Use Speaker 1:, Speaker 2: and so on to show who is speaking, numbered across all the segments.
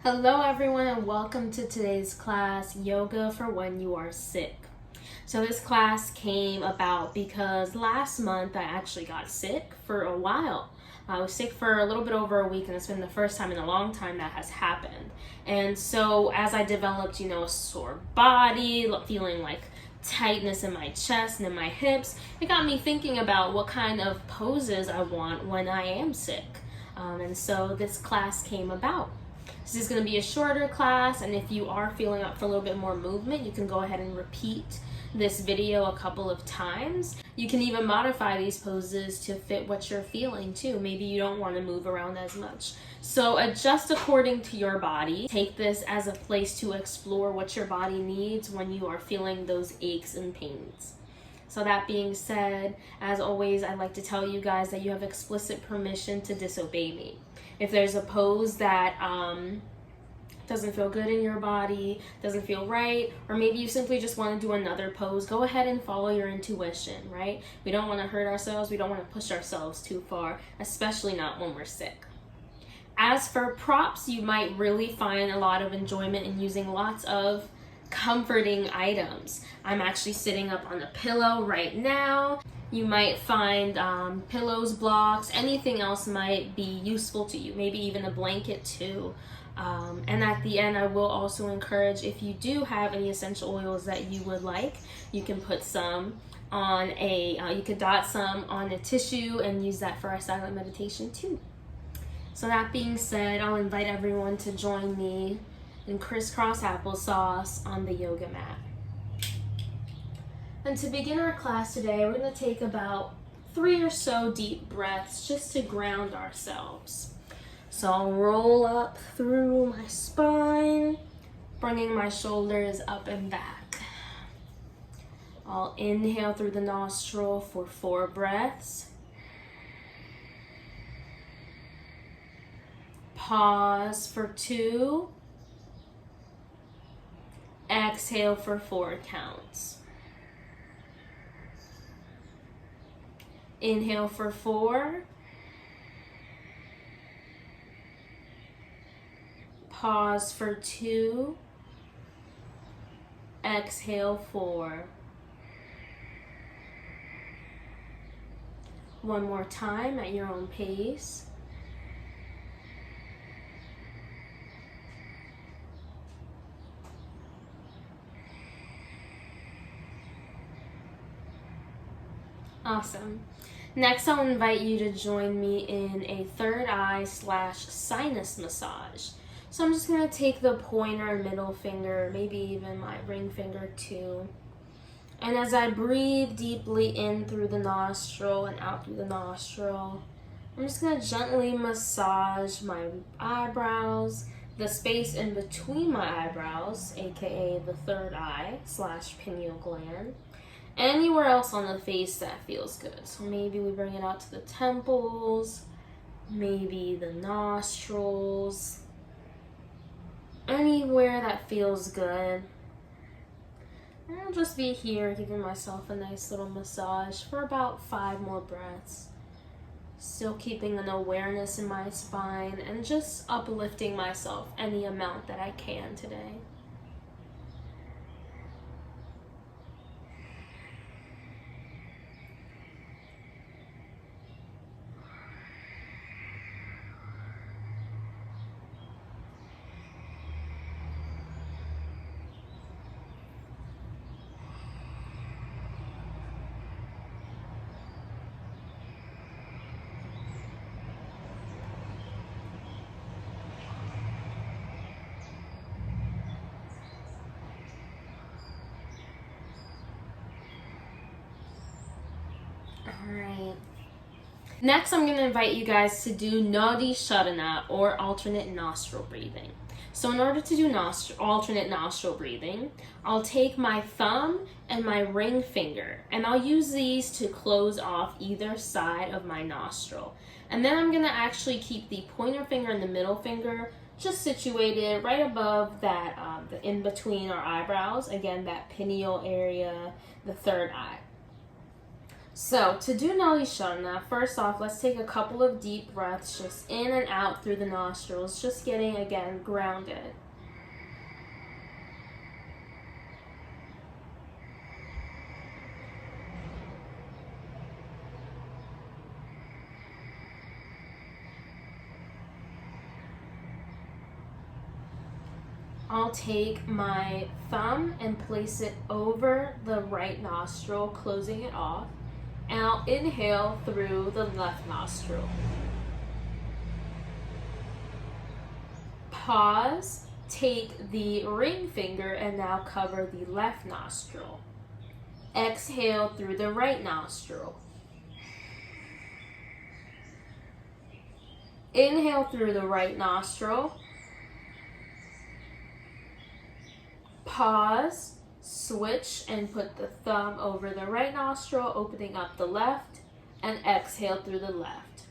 Speaker 1: Hello everyone and welcome to today's class, Yoga for When You Are Sick. So this class came about because last month I actually got sick for a while. I was sick for a little bit over a week and it's been the first time in a long time that has happened. And so as I developed, a sore body, feeling like tightness in my chest and in my hips, it got me thinking about what kind of poses I want when I am sick. And so this class came about. This is going to be a shorter class, and if you are feeling up for a little bit more movement, you can go ahead and repeat this video a couple of times. You can even modify these poses to fit what you're feeling too. Maybe you don't want to move around as much. So adjust according to your body. Take this as a place to explore what your body needs when you are feeling those aches and pains. So that being said, as always, I'd like to tell you guys that you have explicit permission to disobey me. If there's a pose that doesn't feel good in your body, doesn't feel right, or maybe you simply just want to do another pose, go ahead and follow your intuition, right? We don't want to hurt ourselves. We don't want to push ourselves too far, especially not when we're sick. As for props, you might really find a lot of enjoyment in using lots of comforting items. I'm actually sitting up on a pillow right now. You might find pillows, blocks, anything else might be useful to you, maybe even a blanket too. And at the end, I will also encourage, if you do have any essential oils that you would like, you can put some on you could dot some on a tissue and use that for our silent meditation too. So that being said, I'll invite everyone to join me in crisscross applesauce on the yoga mat. And to begin our class today, we're going to take about 3 or so deep breaths just to ground ourselves. So I'll roll up through my spine, bringing my shoulders up and back. I'll inhale through the nostril for 4 breaths. Pause for 2. Exhale for 4 counts. Inhale for 4. Pause for 2. Exhale 4. One more time at your own pace. Awesome. Next, I'll invite you to join me in a third eye / sinus massage. So I'm just going to take the pointer and middle finger, maybe even my ring finger too. And as I breathe deeply in through the nostril and out through the nostril, I'm just going to gently massage my eyebrows, the space in between my eyebrows, aka the third eye / pineal gland. Anywhere else on the face that feels good. So maybe we bring it out to the temples, maybe the nostrils, anywhere that feels good. And I'll just be here giving myself a nice little massage for about 5 more breaths. Still keeping an awareness in my spine and just uplifting myself any amount that I can today. Alright. Next, I'm going to invite you guys to do Nadi Sharana, or alternate nostril breathing. So in order to do alternate nostril breathing, I'll take my thumb and my ring finger, and I'll use these to close off either side of my nostril. And then I'm going to actually keep the pointer finger and the middle finger just situated right above that, in between our eyebrows. Again, that pineal area, the third eye. So to do Nali Shana, first off, let's take a couple of deep breaths just in and out through the nostrils, just getting, again, grounded. I'll take my thumb and place it over the right nostril, closing it off. And I'll inhale through the left nostril. Pause, take the ring finger and now cover the left nostril. Exhale through the right nostril. Inhale through the right nostril. Pause, switch, and put the thumb over the right nostril, opening up the left, and exhale through the left.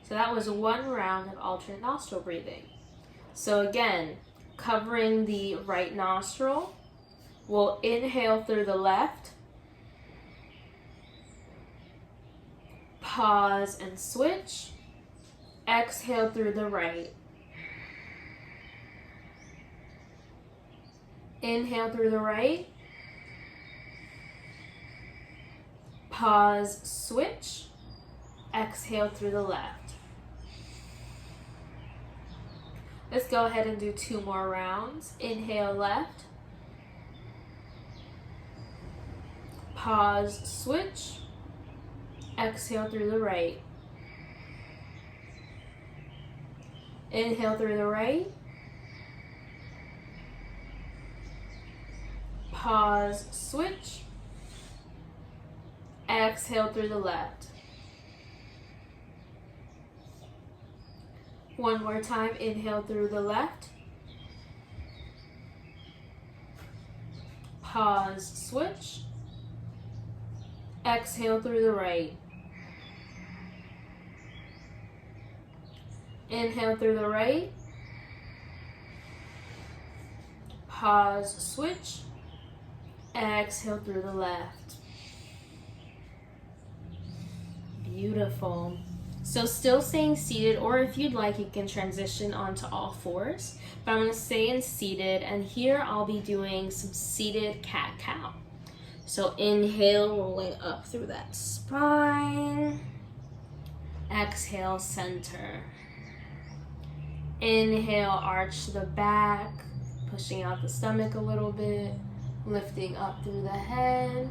Speaker 1: So that was one round of alternate nostril breathing. So again, covering the right nostril, we'll inhale through the left, pause and switch, exhale through the right. Inhale through the right, pause, switch, exhale through the left. Let's go ahead and do 2 more rounds. Inhale left, pause, switch, exhale through the right. Inhale through the right, pause, switch, exhale through the left. One more time, inhale through the left, pause, switch, exhale through the right. Inhale through the right, pause, switch, exhale through the left. Beautiful. So still staying seated, or if you'd like, you can transition onto all fours. But I'm going to stay in seated, and here I'll be doing some seated cat-cow. So inhale, rolling up through that spine. Exhale, center. Inhale, arch to the back, pushing out the stomach a little bit. Lifting up through the head.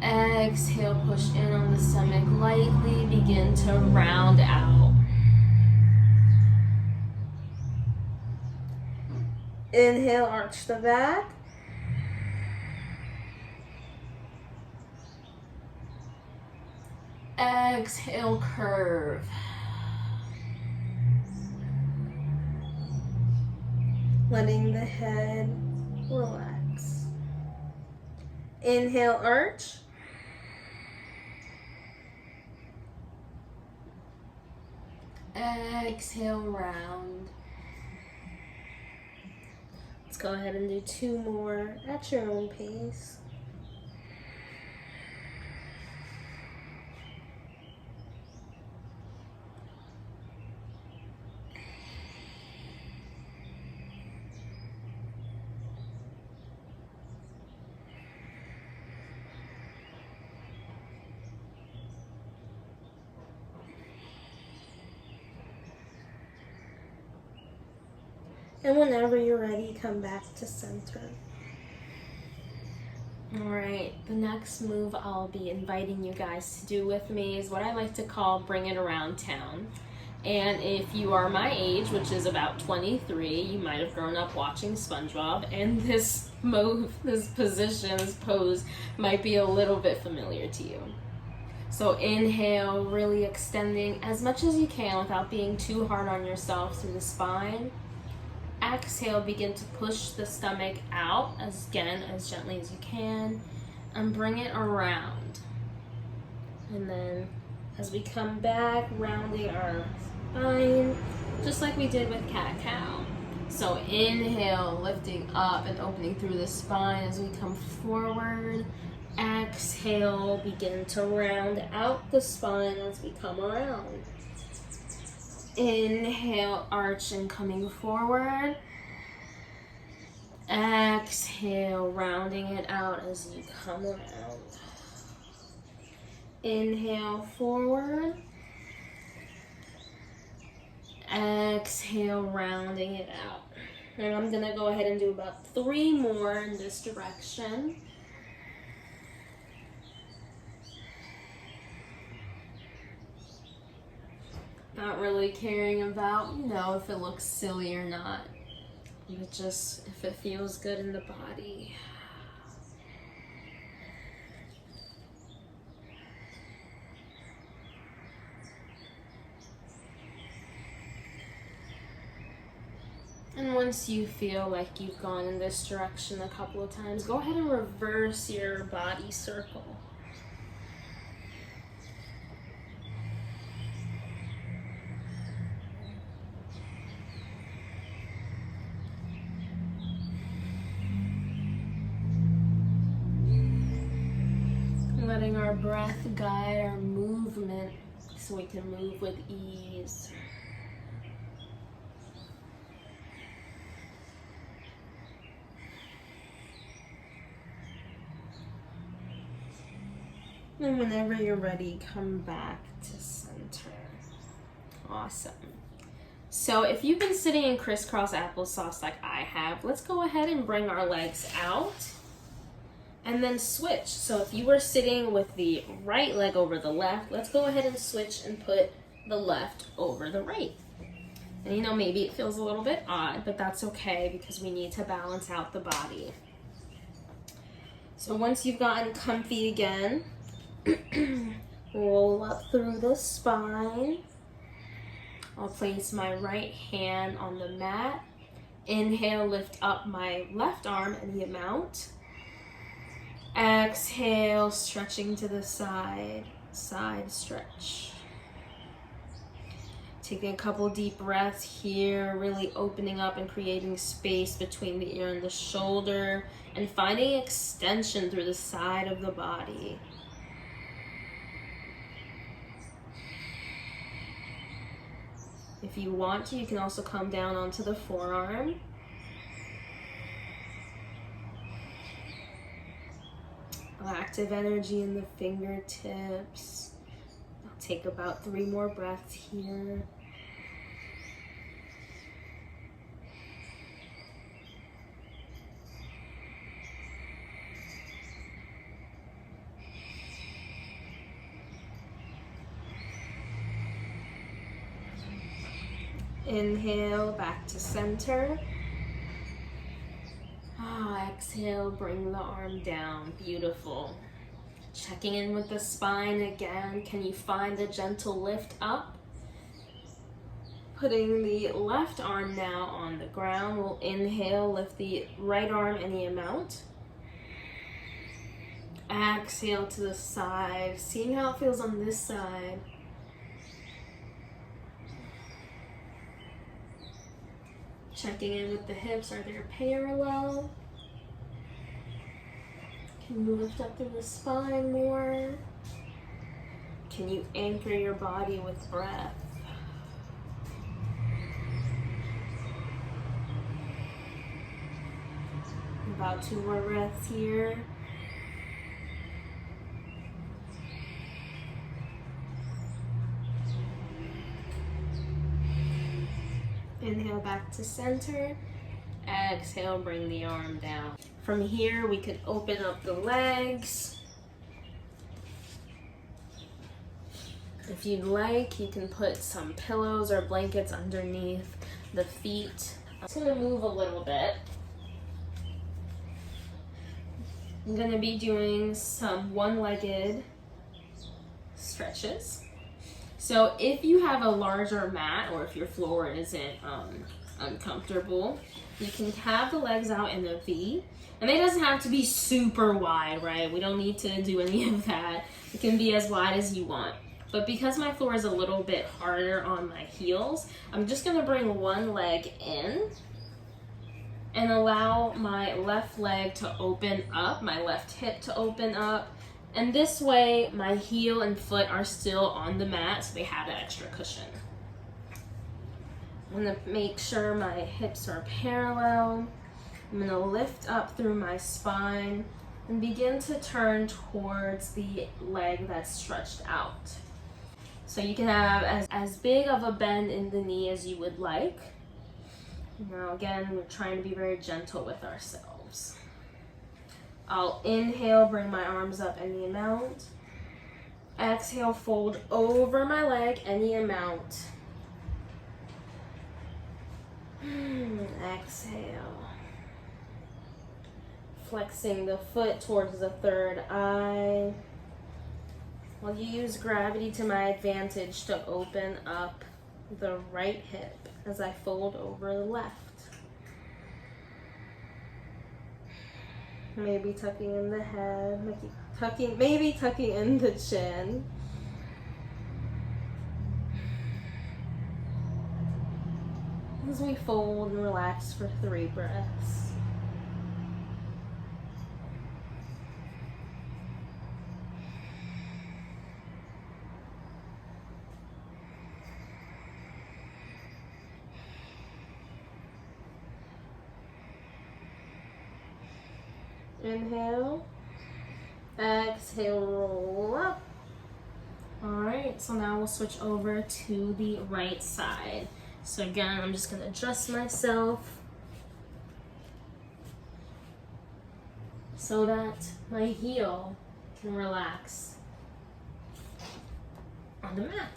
Speaker 1: Exhale, push in on the stomach lightly. Begin to round out. Inhale, arch the back. Exhale, curve. Letting the head relax. Inhale, arch. Exhale, round. Let's go ahead and do 2 more at your own pace. And whenever you're ready, come back to center. All right, the next move I'll be inviting you guys to do with me is what I like to call bring it around town. And if you are my age, which is about 23, you might have grown up watching SpongeBob, and this move, this position, this pose might be a little bit familiar to you. So inhale, really extending as much as you can without being too hard on yourself through the spine. Exhale, begin to push the stomach out as gently as you can, and bring it around. And then as we come back, rounding our spine, just like we did with cat-cow. So inhale, lifting up and opening through the spine as we come forward. Exhale, begin to round out the spine as we come around. Inhale, arch and coming forward. Exhale, rounding it out as you come around. Inhale, forward. Exhale, rounding it out. And I'm gonna go ahead and do about 3 more in this direction. Not really caring about, if it looks silly or not. But just if it feels good in the body. And once you feel like you've gone in this direction a couple of times, go ahead and reverse your body circle. Letting our breath guide our movement so we can move with ease. And whenever you're ready, come back to center. Awesome. So if you've been sitting in crisscross applesauce like I have, let's go ahead and bring our legs out and then switch. So if you were sitting with the right leg over the left, let's go ahead and switch and put the left over the right. And maybe it feels a little bit odd, but that's okay because we need to balance out the body. So once you've gotten comfy again, roll up through the spine. I'll place my right hand on the mat. Inhale, lift up my left arm any amount. Exhale, stretching to the side, side stretch. Taking a couple deep breaths here, really opening up and creating space between the ear and the shoulder, and finding extension through the side of the body. If you want to, you can also come down onto the forearm. Active energy in the fingertips. I'll take about 3 more breaths here. Inhale, back to center. Exhale, bring the arm down. Beautiful. Checking in with the spine again. Can you find a gentle lift up? Putting the left arm now on the ground. We'll inhale, lift the right arm any amount. Exhale to the side. Seeing how it feels on this side. Checking in with the hips. Are they parallel? Can you lift up through the spine more? Can you anchor your body with breath? About 2 more breaths here. Inhale back to center. Exhale, bring the arm down. From here, we could open up the legs. If you'd like, you can put some pillows or blankets underneath the feet. I'm just gonna move a little bit. I'm gonna be doing some one-legged stretches. So if you have a larger mat or if your floor isn't uncomfortable, you can have the legs out in a V. And it doesn't have to be super wide, right? We don't need to do any of that. It can be as wide as you want. But because my floor is a little bit harder on my heels, I'm just gonna bring one leg in and allow my left leg to open up, my left hip to open up. And this way, my heel and foot are still on the mat, so they have that extra cushion. I'm gonna make sure my hips are parallel. I'm gonna lift up through my spine and begin to turn towards the leg that's stretched out. So you can have as big of a bend in the knee as you would like. Now again, we're trying to be very gentle with ourselves. I'll inhale, bring my arms up any amount. Exhale, fold over my leg any amount. Exhale. Flexing the foot towards the third eye. I'll use gravity to my advantage to open up the right hip as I fold over the left. Maybe tucking in the head, maybe tucking in the chin. As we fold and relax for 3 breaths. Inhale, exhale, roll up. All right, so now we'll switch over to the right side. So again, I'm just gonna adjust myself so that my heel can relax on the mat.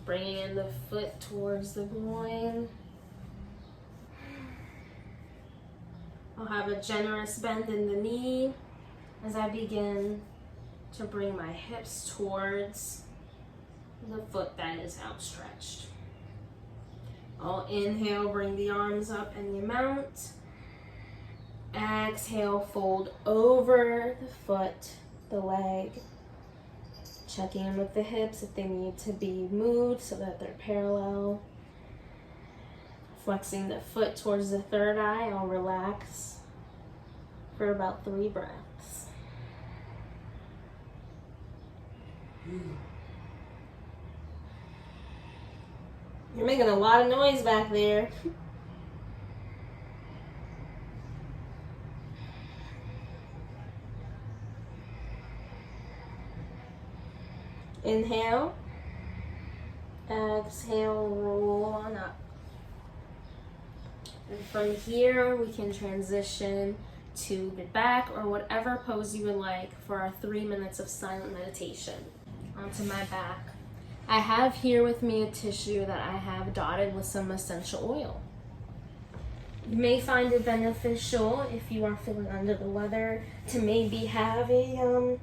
Speaker 1: Bringing in the foot towards the groin. I'll have a generous bend in the knee as I begin to bring my hips towards the foot that is outstretched. I'll inhale, bring the arms up any amount. Exhale, fold over the foot, the leg. Checking in with the hips if they need to be moved so that they're parallel. Flexing the foot towards the third eye, I'll relax for about 3 breaths. You're making a lot of noise back there. Inhale, exhale, roll on up. And from here, we can transition to the back or whatever pose you would like for our 3 minutes of silent meditation. Onto my back. I have here with me a tissue that I have dotted with some essential oil. You may find it beneficial if you are feeling under the weather to maybe have a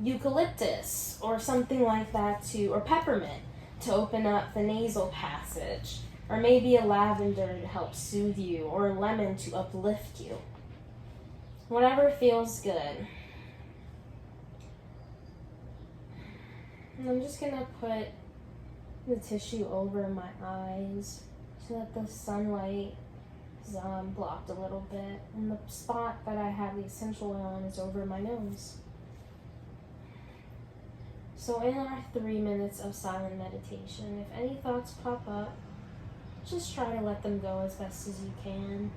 Speaker 1: eucalyptus or something like that or peppermint to open up the nasal passage. Or maybe a lavender to help soothe you, or a lemon to uplift you. Whatever feels good. And I'm just gonna put the tissue over my eyes so that the sunlight is blocked a little bit. And the spot that I have the essential oil on is over my nose. So in our 3 minutes of silent meditation, if any thoughts pop up, just try to let them go as best as you can.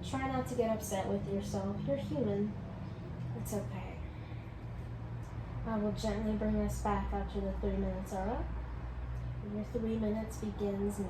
Speaker 1: Try not to get upset with yourself. You're human. It's okay. I will gently bring us back after the 3 minutes are up. Your 3 minutes begins now.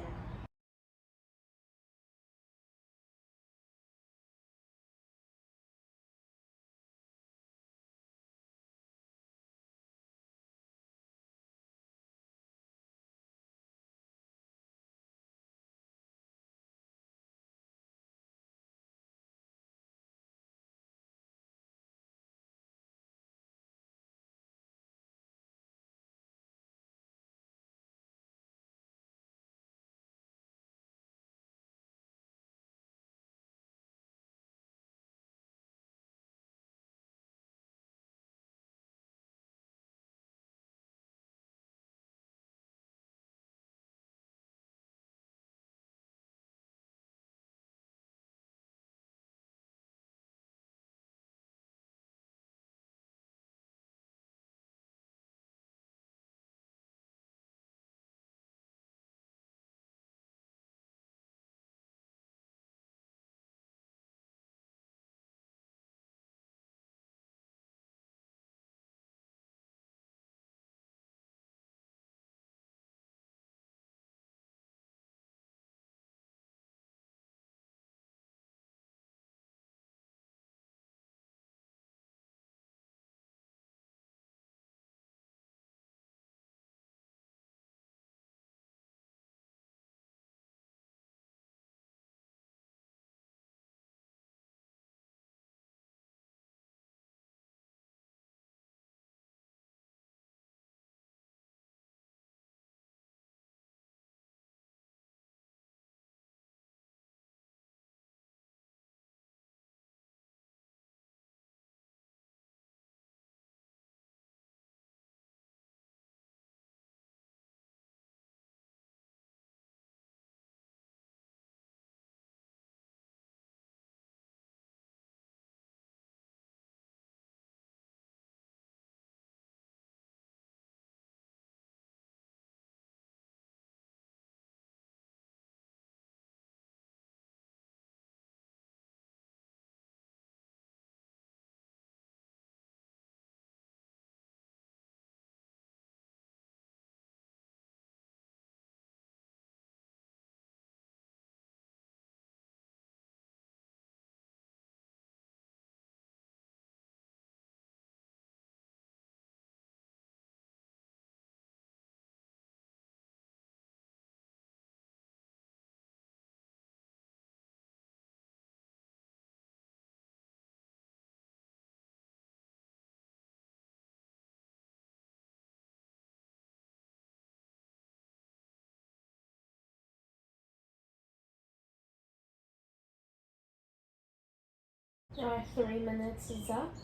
Speaker 1: Our 3 minutes is up.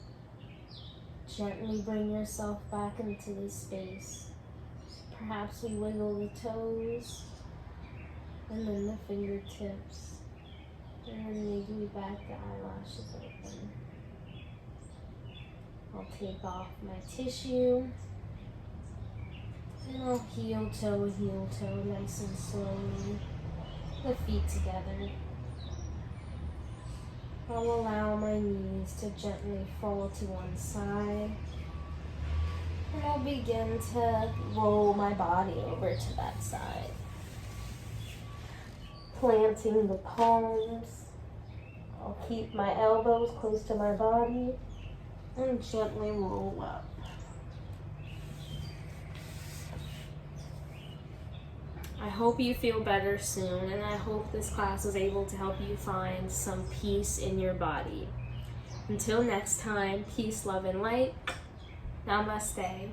Speaker 1: Gently bring yourself back into this space. Perhaps we wiggle the toes and then the fingertips. And then maybe we back the eyelashes open. I'll take off my tissue. And I'll heel toe, nice and slowly. The feet together. I'll allow my knees to gently fall to one side. And I'll begin to roll my body over to that side. Planting the palms. I'll keep my elbows close to my body and gently roll up. I hope you feel better soon, and I hope this class was able to help you find some peace in your body. Until next time, peace, love, and light. Namaste.